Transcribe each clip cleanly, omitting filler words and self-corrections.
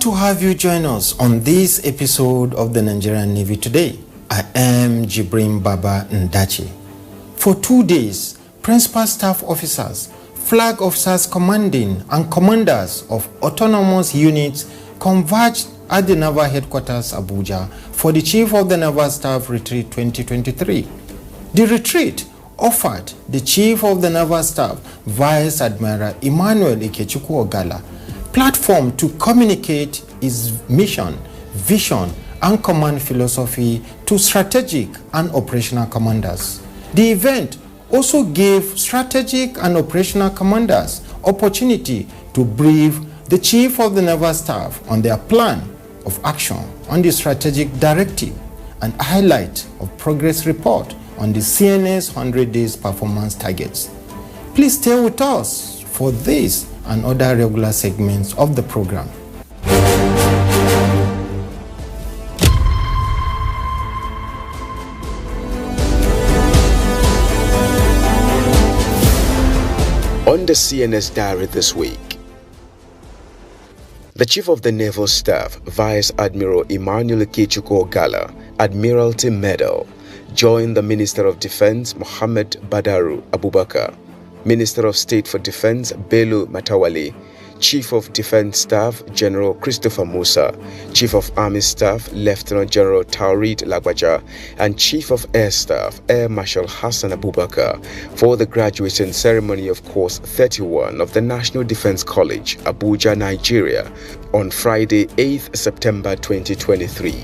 to have you join us on this episode of the Nigerian Navy Today. I am Jibrin Baba Ndachi. For 2 days, principal staff officers, flag officers commanding and commanders of autonomous units converged at the Naval Headquarters Abuja for the Chief of the Naval Staff Retreat 2023. The retreat offered the Chief of the Naval Staff, Vice Admiral Emmanuel Ikechukwu Ogala, platform to communicate his mission, vision, and command philosophy to strategic and operational commanders. The event also gave strategic and operational commanders opportunity to brief the Chief of the Naval Staff on their plan of action on the strategic directive and highlight of progress report on the CNS 100 days performance targets. Please stay with us for this and other regular segments of the program. On the CNS Diary this week, the Chief of the Naval Staff, Vice Admiral Emmanuel Ikechukwu Ogala, Admiralty Medal, joined the Minister of Defense, Mohammed Badaru Abubakar, Minister of State for Defense, Bello Matawale, Chief of Defense Staff, General Christopher Musa, Chief of Army Staff, Lieutenant General Taurid Lagbaja, and Chief of Air Staff, Air Marshal Hassan Abubakar, for the graduation ceremony of Course 31 of the National Defense College, Abuja, Nigeria, on Friday, 8th September 2023.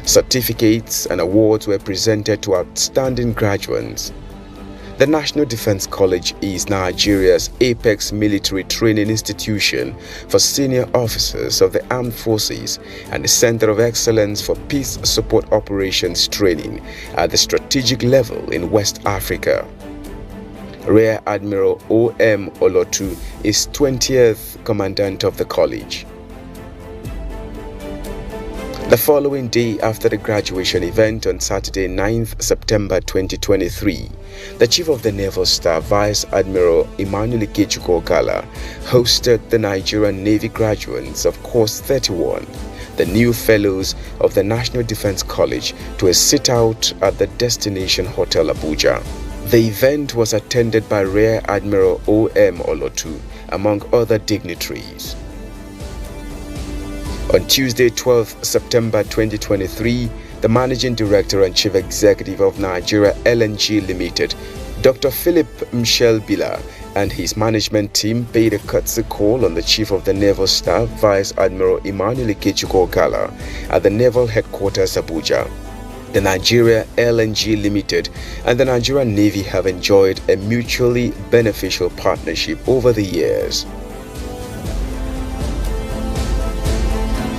Certificates and awards were presented to outstanding graduates. The National Defense College is Nigeria's apex military training institution for senior officers of the armed forces and a center of excellence for peace support operations training at the strategic level in West Africa. Rear Admiral O.M. Olotu is 20th Commandant of the college. The following day after the graduation event on Saturday, 9th September 2023, the Chief of the Naval Staff, Vice Admiral Emmanuel Ikechukwu Ogala, hosted the Nigerian Navy graduates of Course 31, the new fellows of the National Defense College, to a sit-out at the Destination Hotel Abuja. The event was attended by Rear Admiral O.M. Olotu, among other dignitaries. On Tuesday, 12th September 2023, the Managing Director and Chief Executive of Nigeria LNG Limited, Dr. Philip Michel Bila, and his management team paid a courtesy call on the Chief of the Naval Staff, Vice Admiral Emmanuel Ikechukwu Ogala, at the Naval Headquarters Abuja. The Nigeria LNG Limited and the Nigerian Navy have enjoyed a mutually beneficial partnership over the years.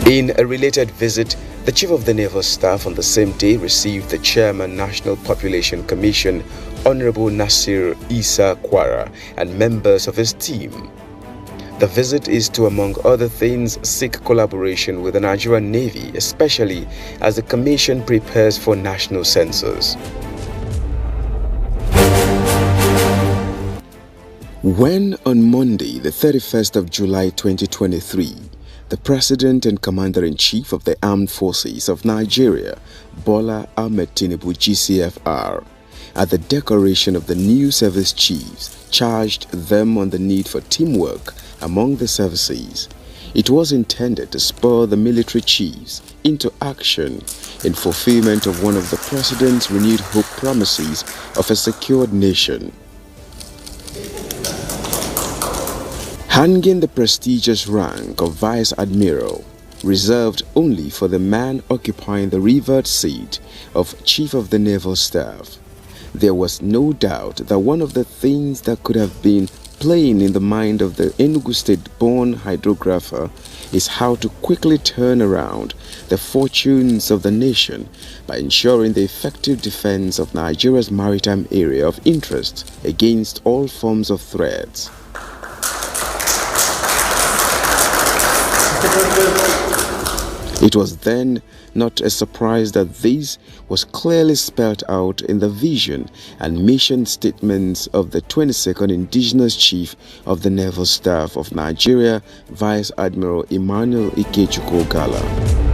In a related visit, the Chief of the Naval Staff on the same day received the Chairman, National Population Commission, Honorable Nasir Isa Kwara, and members of his team. The visit is to, among other things, seek collaboration with the Nigerian Navy, especially as the Commission prepares for national census. When on Monday, the 31st of July 2023, the President and Commander-in-Chief of the Armed Forces of Nigeria, Bola Ahmed Tinubu GCFR, at the decoration of the new service chiefs, charged them on the need for teamwork among the services. It was intended to spur the military chiefs into action in fulfillment of one of the President's renewed hope promises of a secured nation. Hanging the prestigious rank of Vice Admiral, reserved only for the man occupying the revered seat of Chief of the Naval Staff, there was no doubt that one of the things that could have been playing in the mind of the Enugu State-born hydrographer is how to quickly turn around the fortunes of the nation by ensuring the effective defense of Nigeria's maritime area of interest against all forms of threats. It was then not a surprise that this was clearly spelled out in the vision and mission statements of the 22nd Indigenous Chief of the Naval Staff of Nigeria, Vice Admiral Emmanuel Ikechukwu Ogalla.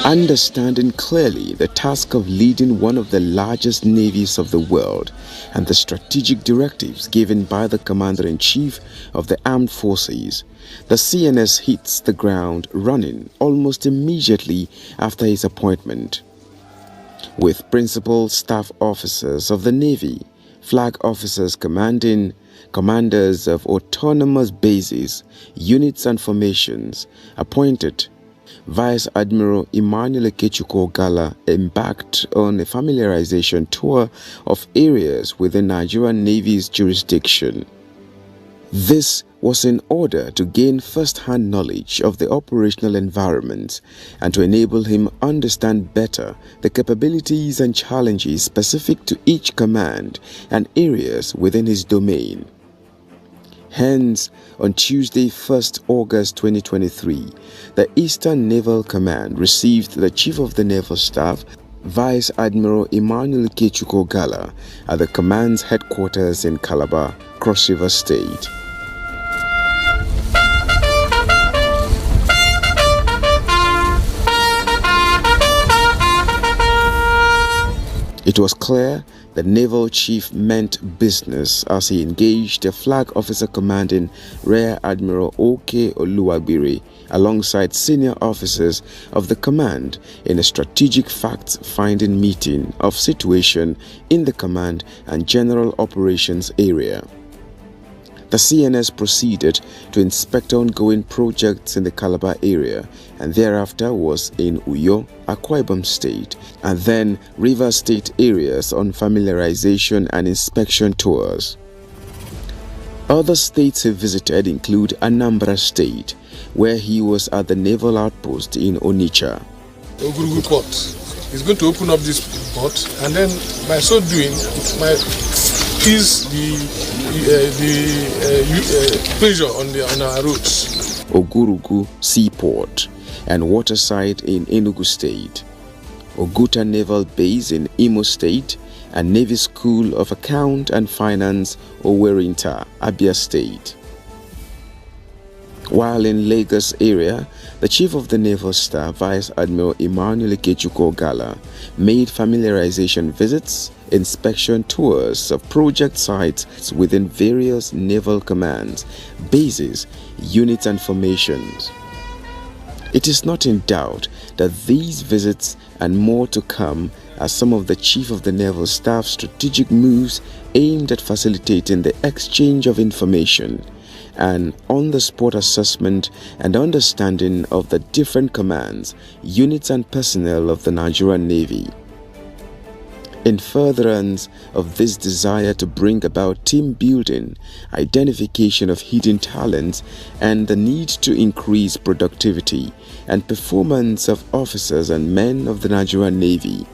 Understanding clearly the task of leading one of the largest navies of the world and the strategic directives given by the Commander-in-Chief of the Armed Forces, the CNS hits the ground running almost immediately after his appointment. With principal staff officers of the Navy, flag officers commanding, commanders of autonomous bases, units and formations appointed, Vice Admiral Emmanuel Ikechukwu Ogalla embarked on a familiarization tour of areas within Nigerian Navy's jurisdiction. This was in order to gain first-hand knowledge of the operational environment and to enable him understand better the capabilities and challenges specific to each command and areas within his domain. Hence, on Tuesday, 1st August 2023, the Eastern Naval Command received the Chief of the Naval Staff, Vice Admiral Emmanuel Ikechukwu Ogalla, at the command's headquarters in Calabar, Cross River State. It was clear the naval chief meant business as he engaged the flag officer commanding Rear Admiral O.K. Oluwagbere alongside senior officers of the command in a strategic fact-finding meeting of situation in the command and general operations area. The CNS proceeded to inspect ongoing projects in the Calabar area and thereafter was in Uyo, Akwa Ibom State, and then Rivers State areas on familiarization and inspection tours. Other states he visited include Anambra State, where he was at the naval outpost in Onitsha. Ogurugu Port is going to open up this port, and then by so doing, it might ease the pressure on our roads. Ogurugu Seaport and Waterside in Enugu State, Oguta Naval Base in Imo State, and Navy School of Account and Finance, Owerinta, Abia State. While in Lagos area, the Chief of the Naval Staff, Vice Admiral Emmanuel Ikechukwu Ogalla, made familiarization visits, inspection tours of project sites within various naval commands, bases, units and formations. It is not in doubt that these visits and more to come are some of the Chief of the Naval Staff's strategic moves aimed at facilitating the exchange of information and on-the-spot assessment and understanding of the different commands, units and personnel of the Nigerian Navy. In furtherance of this desire to bring about team building, identification of hidden talents, and the need to increase productivity and performance of officers and men of the Nigerian Navy,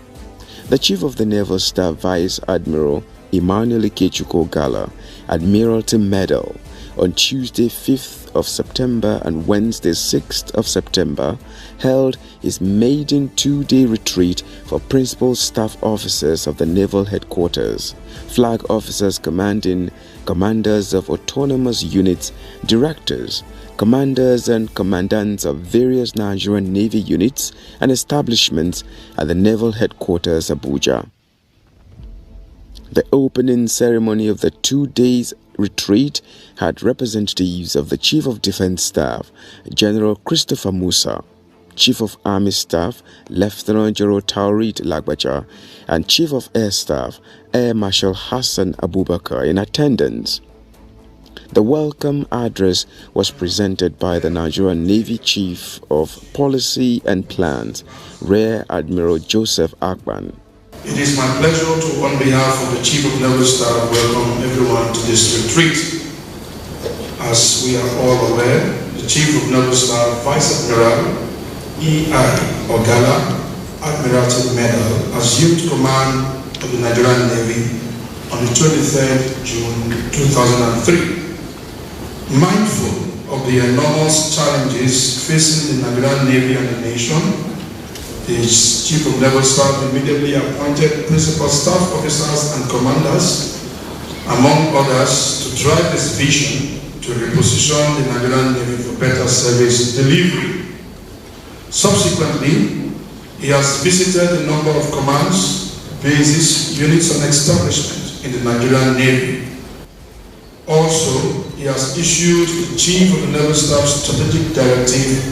the Chief of the Naval Staff, Vice Admiral Emmanuel Ikechukwu Ogalla, Admiralty Medal, on Tuesday 5th of September and Wednesday 6th of September, held his maiden two-day retreat for principal staff officers of the Naval Headquarters, flag officers commanding, commanders of autonomous units, directors, commanders and commandants of various Nigerian Navy units and establishments at the Naval Headquarters, Abuja. The opening ceremony of the 2 days retreat had representatives of the Chief of Defense Staff, General Christopher Musa, Chief of Army Staff Lieutenant General Taurit Lagbaja, and Chief of Air Staff Air Marshal Hassan Abubakar in attendance. The welcome address was presented by the Nigerian Navy Chief of Policy and Plans, Rear Admiral Joseph Akpan. It is my pleasure to, on behalf of the Chief of Naval Staff, welcome everyone to this retreat. As we are all aware, the Chief of Naval Staff, Vice Admiral E.I. Ogala, Admiralty Medal, assumed command of the Nigerian Navy on the 23rd June 2003. Mindful of the enormous challenges facing the Nigerian Navy and the nation, the Chief of Naval Staff immediately appointed principal staff officers and commanders, among others, to drive this vision to reposition the Nigerian Navy for better service delivery. Subsequently, he has visited a number of commands, bases, units, and establishments in the Nigerian Navy. Also, he has issued the Chief of the Naval Staff Strategic Directive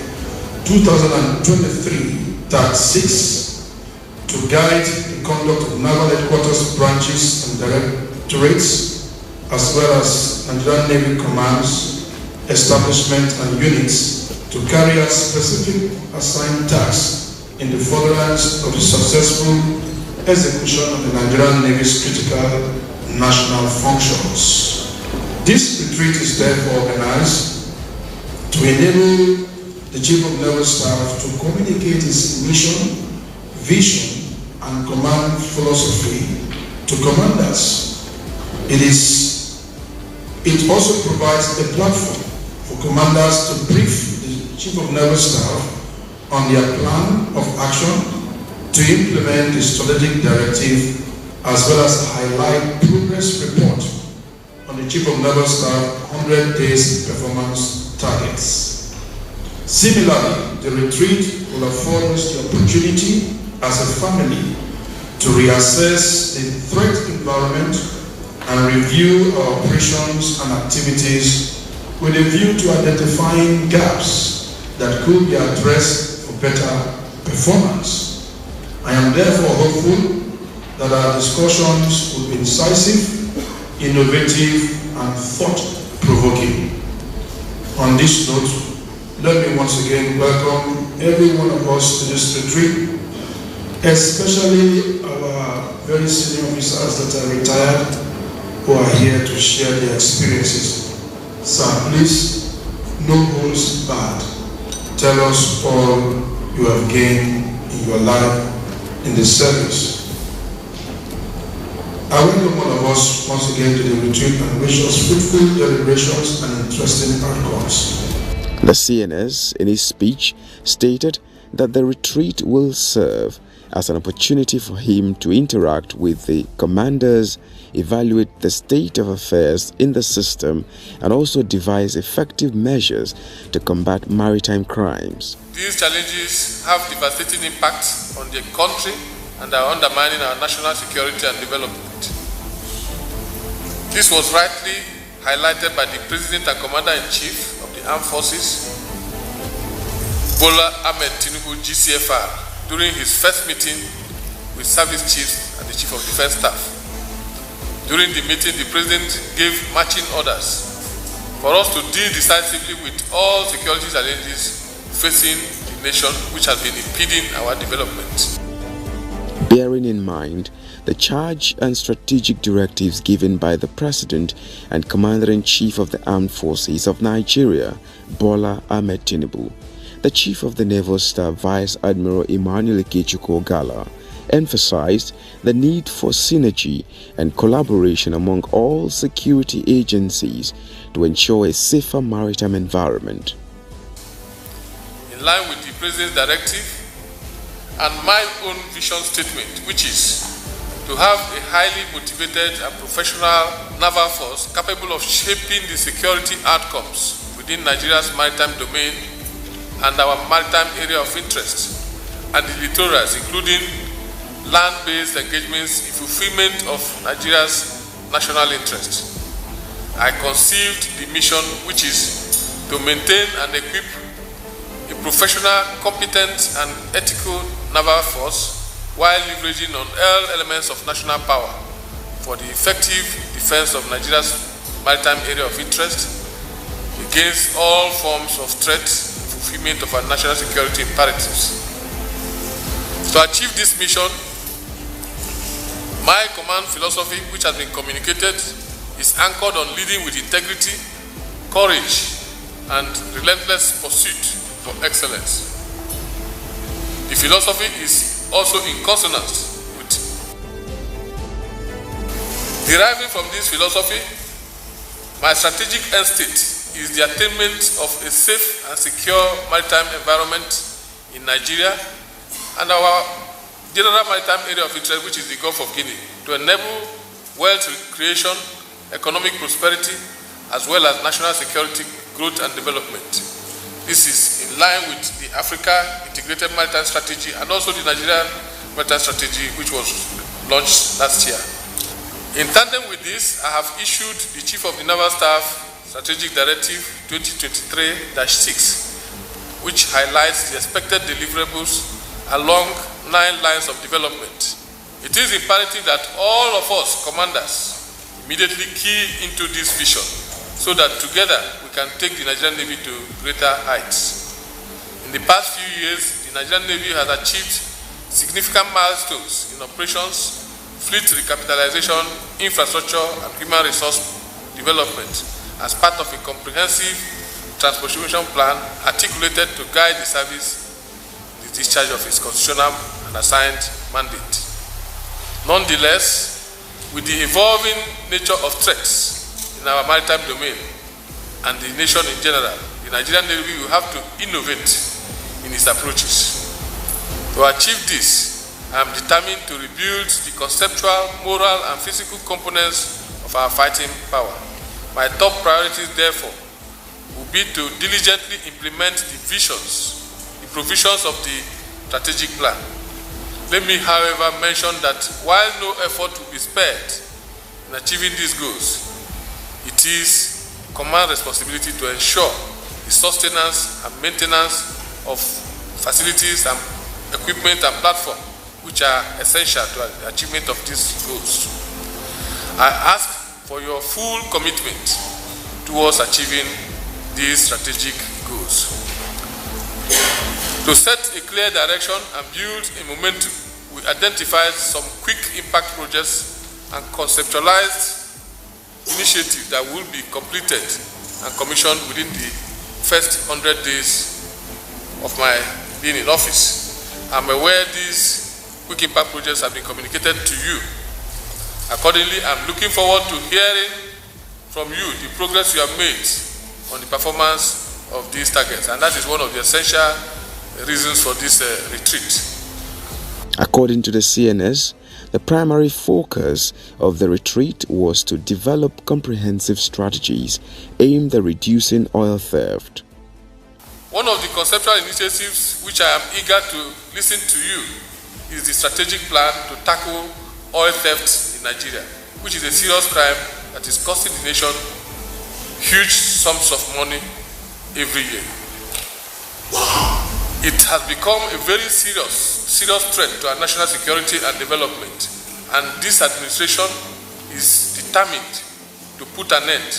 2023-36 to guide the conduct of Naval Headquarters branches and directorates, as well as Nigerian Navy commands, establishment, and units to carry out specific assigned tasks in the furtherance of the successful execution of the Nigerian Navy's critical national functions. This retreat is therefore organized to enable the Chief of Naval Staff to communicate his mission, vision, and command philosophy to commanders. It also provides a platform for commanders to brief the Chief of Naval Staff on their plan of action to implement the strategic directive, as well as highlight progress report on the Chief of Naval Staff 100 days performance targets. Similarly, the retreat will afford us the opportunity as a family to reassess the threat environment and review our operations and activities with a view to identifying gaps that could be addressed for better performance. I am therefore hopeful that our discussions will be incisive, innovative, and thought-provoking. On this note, let me once again welcome every one of us to this retreat, especially our very senior officers that are retired, who are here to share their experiences. Sir, please, no holds barred. Tell us all you have gained in your life in the service. I welcome all of us once again to the retreat and wish us fruitful deliberations and interesting outcomes. The CNS, in his speech, stated that the retreat will serve as an opportunity for him to interact with the commanders, evaluate the state of affairs in the system, and also devise effective measures to combat maritime crimes. These challenges have devastating impacts on the country and are undermining our national security and development. This was rightly highlighted by the President and Commander-in-Chief of the Armed Forces, Bola Ahmed Tinubu, GCFR, during his first meeting with service chiefs and the Chief of Defense Staff. During the meeting, the President gave marching orders for us to deal decisively with all security challenges facing the nation, which has been impeding our development. Bearing in mind the charge and strategic directives given by the President and Commander-in-Chief of the Armed Forces of Nigeria, Bola Ahmed Tinubu, the Chief of the Naval Staff, Vice Admiral Emmanuel Ikechukwu Ogala, emphasized the need for synergy and collaboration among all security agencies to ensure a safer maritime environment. In line with the President's directive and my own vision statement, which is to have a highly motivated and professional naval force capable of shaping the security outcomes within Nigeria's maritime domain and our maritime area of interest, and the littorals, including land-based engagements in fulfillment of Nigeria's national interest. I conceived the mission, which is to maintain and equip a professional, competent, and ethical naval force while leveraging on all elements of national power for the effective defense of Nigeria's maritime area of interest against all forms of threat and fulfillment of our national security imperatives. To achieve this mission, my command philosophy, which has been communicated, is anchored on leading with integrity, courage, and relentless pursuit for excellence. The philosophy is also in consonance with. Deriving from this philosophy, my strategic end state is the attainment of a safe and secure maritime environment in Nigeria and our general maritime area of interest, which is the Gulf of Guinea, to enable wealth creation, economic prosperity, as well as national security, growth and development. This is in line with the Africa Integrated Maritime Strategy and also the Nigerian Maritime Strategy, which was launched last year. In tandem with this, I have issued the Chief of the Naval Staff Strategic Directive 2023-6, which highlights the expected deliverables along 9 lines of development. It is imperative that all of us commanders immediately key into this vision so that together we can take the Nigerian Navy to greater heights. In the past few years, the Nigerian Navy has achieved significant milestones in operations, fleet recapitalization, infrastructure, and human resource development as part of a comprehensive transformation plan articulated to guide the service in the discharge of its constitutional and assigned mandate. Nonetheless, with the evolving nature of threats in our maritime domain and the nation in general, the Nigerian Navy will have to innovate in its approaches. To achieve this, I am determined to rebuild the conceptual, moral, and physical components of our fighting power. My top priorities, therefore, will be to diligently implement the visions, the provisions of the strategic plan. Let me, however, mention that while no effort will be spared in achieving these goals, it is command responsibility to ensure the sustenance and maintenance of facilities and equipment and platform which are essential to the achievement of these goals. I ask for your full commitment towards achieving these strategic goals. To set a clear direction and build a momentum, we identified some quick impact projects and conceptualized initiatives that will be completed and commissioned within the first 100 days of my being in office. I'm aware these quick impact projects have been communicated to you. Accordingly, I'm looking forward to hearing from you the progress you have made on the performance of these targets, and that is one of the essential reasons for this retreat. According to the CNS, the primary focus of the retreat was to develop comprehensive strategies aimed at reducing oil theft. One of the conceptual initiatives which I am eager to listen to you is the strategic plan to tackle oil theft in Nigeria, which is a serious crime that is costing the nation huge sums of money every year. It has become a very serious threat to our national security and development, and this administration is determined to put an end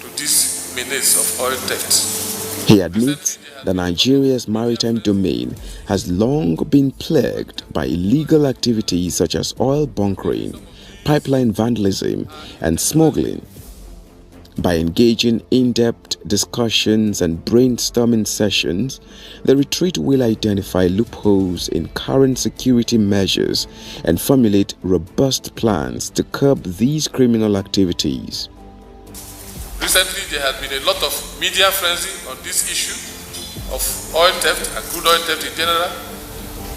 to this menace of oil theft. He admits that Nigeria's maritime domain has long been plagued by illegal activities such as oil bunkering, pipeline vandalism, and smuggling. By engaging in-depth discussions and brainstorming sessions, the retreat will identify loopholes in current security measures and formulate robust plans to curb these criminal activities. Recently, there has been a lot of media frenzy on this issue of oil theft and crude oil theft in general.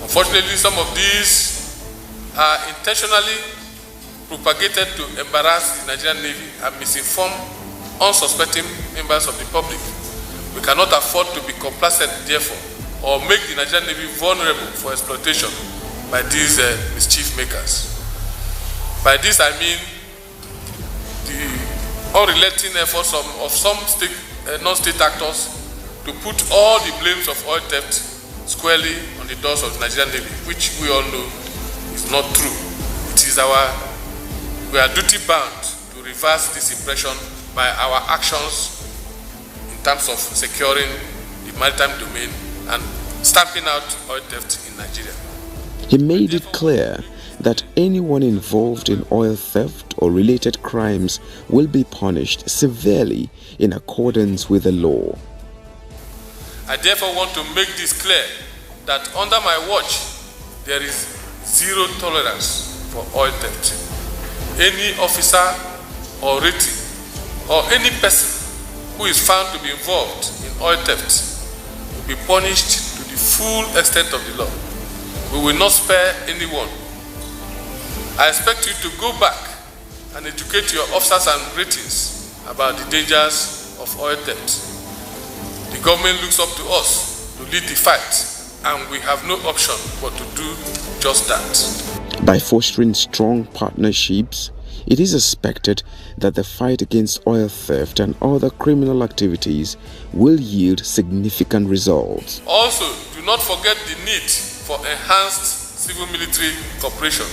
Unfortunately, some of these are intentionally propagated to embarrass the Nigerian Navy and misinform unsuspecting members of the public. We cannot afford to be complacent, therefore, or make the Nigerian Navy vulnerable for exploitation by these mischief makers. By this I mean the unrelenting efforts of some non-state actors to put all the blames of oil theft squarely on the doors of the Nigerian Navy, which we all know is not true. We are duty bound to reverse this impression by our actions in terms of securing the maritime domain and stamping out oil theft in Nigeria. He made it clear that anyone involved in oil theft or related crimes will be punished severely in accordance with the law. I therefore want to make this clear that under my watch, there is zero tolerance for oil theft. Any officer or rating or any person who is found to be involved in oil theft will be punished to the full extent of the law. We will not spare anyone. I expect you to go back and educate your officers and ratings about the dangers of oil theft. The government looks up to us to lead the fight, and we have no option but to do just that. By fostering strong partnerships, it is expected that the fight against oil theft and other criminal activities will yield significant results. Also, do not forget the need for enhanced civil-military cooperation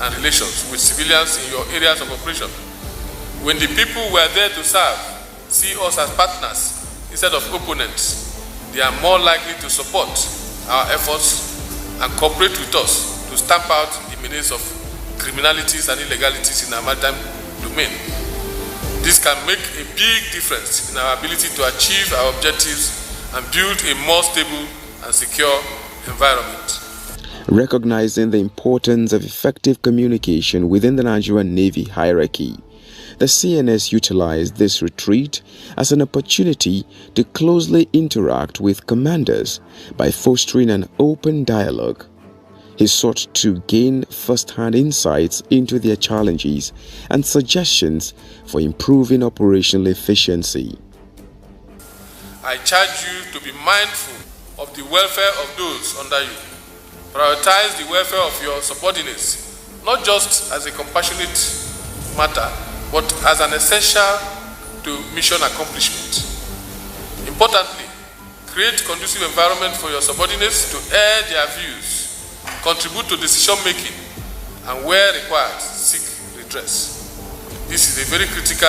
and relations with civilians in your areas of operation. When the people we are there to serve see us as partners instead of opponents, they are more likely to support our efforts and cooperate with us to stamp out the menace of criminalities and illegalities in our maritime domain. This can make a big difference in our ability to achieve our objectives and build a more stable and secure environment. Recognizing the importance of effective communication within the Nigerian Navy hierarchy, the CNS utilized this retreat as an opportunity to closely interact with commanders by fostering an open dialogue. He sought to gain first-hand insights into their challenges and suggestions for improving operational efficiency. I charge you to be mindful of the welfare of those under you. Prioritize the welfare of your subordinates, not just as a compassionate matter, but as an essential to mission accomplishment. Importantly, create conducive environment for your subordinates to air their views, contribute to decision making, and where required, seek redress. This is a very critical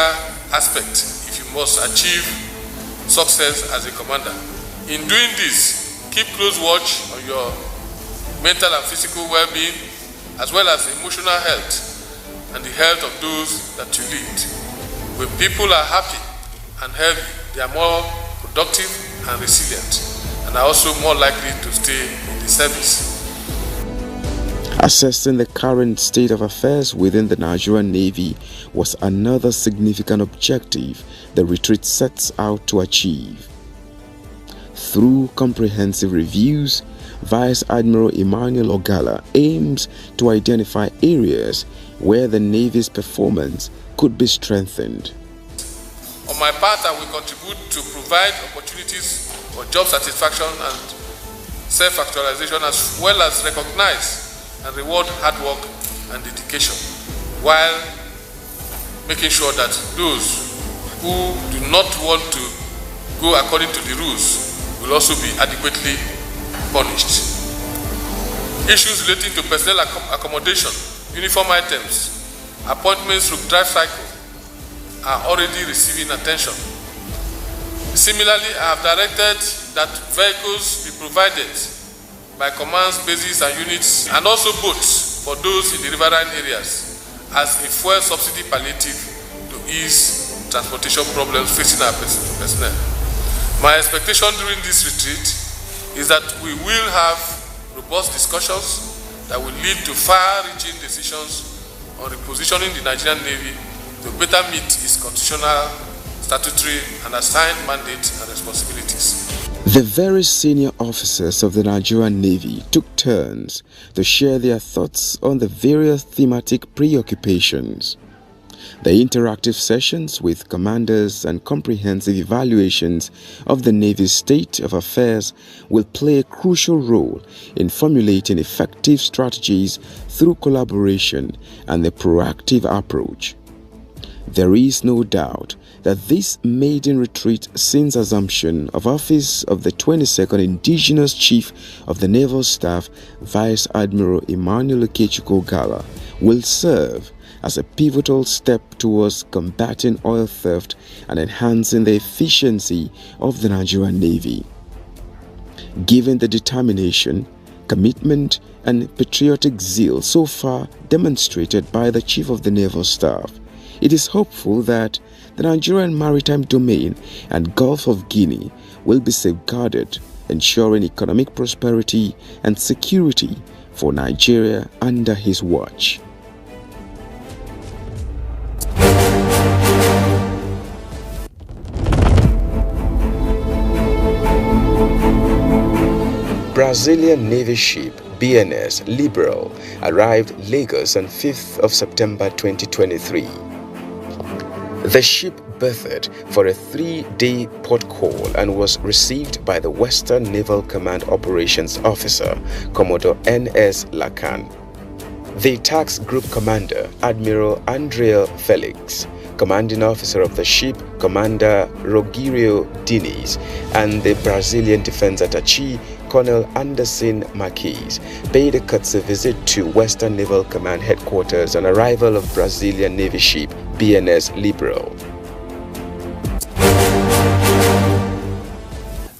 aspect if you must achieve success as a commander. In doing this, keep close watch on your mental and physical well-being, as well as emotional health and the health of those that you lead. When people are happy and healthy, they are more productive and resilient, and are also more likely to stay in the service. Assessing the current state of affairs within the Nigerian Navy was another significant objective the retreat sets out to achieve. Through comprehensive reviews, Vice Admiral Emmanuel Ogala aims to identify areas where the Navy's performance could be strengthened. On my part, I will contribute to provide opportunities for job satisfaction and self-actualization, as well as recognize and reward hard work and dedication, while making sure that those who do not want to go according to the rules will also be adequately punished. Issues relating to personnel accommodation, uniform items, appointments through drive cycle are already receiving attention. Similarly, I have directed that vehicles be provided by commands, bases and units, and also boats for those in the riverine areas as a fuel subsidy palliative to ease transportation problems facing our personnel. My expectation during this retreat is that we will have robust discussions that will lead to far-reaching decisions on repositioning the Nigerian Navy to better meet its constitutional, statutory, and assigned mandates and responsibilities. The very senior officers of the Nigerian Navy took turns to share their thoughts on the various thematic preoccupations. The interactive sessions with commanders and comprehensive evaluations of the Navy's state of affairs will play a crucial role in formulating effective strategies through collaboration and a proactive approach. There is no doubt that this maiden retreat since assumption of office of the 22nd Indigenous Chief of the Naval Staff, Vice Admiral Emmanuel Ikechukwu Gala, will serve as a pivotal step towards combating oil theft and enhancing the efficiency of the Nigerian Navy. Given the determination, commitment, and patriotic zeal so far demonstrated by the Chief of the Naval Staff, it is hopeful that the Nigerian maritime domain and Gulf of Guinea will be safeguarded, ensuring economic prosperity and security for Nigeria under his watch. Brazilian Navy ship BNS Liberal arrived Lagos on 5th of September 2023. The ship berthed for a 3-day port call and was received by the Western Naval Command Operations Officer, Commodore N.S. Lacan. The task group commander, Admiral Andrea Felix, commanding officer of the ship, Commander Rogerio Diniz, and the Brazilian defense attaché, Colonel Anderson Marques, paid a courtesy visit to Western Naval Command headquarters on arrival of Brazilian Navy ship BNS Liberal.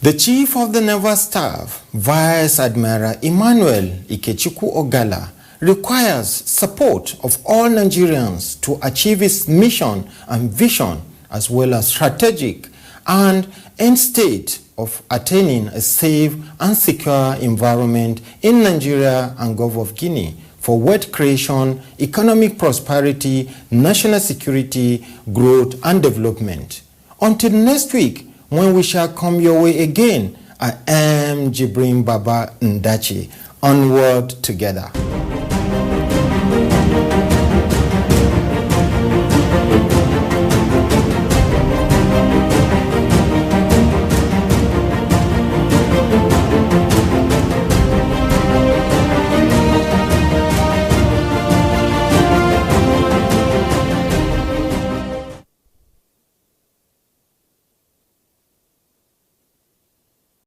The Chief of the Naval Staff, Vice Admiral Emmanuel Ikechukwu Gala, requires support of all Nigerians to achieve its mission and vision, as well as strategic and end state of attaining a safe and secure environment in Nigeria and Gulf of Guinea for wealth creation, economic prosperity, national security, growth and development. Until next week, when we shall come your way again, I am Jibrin Baba Ndachi. Onward together.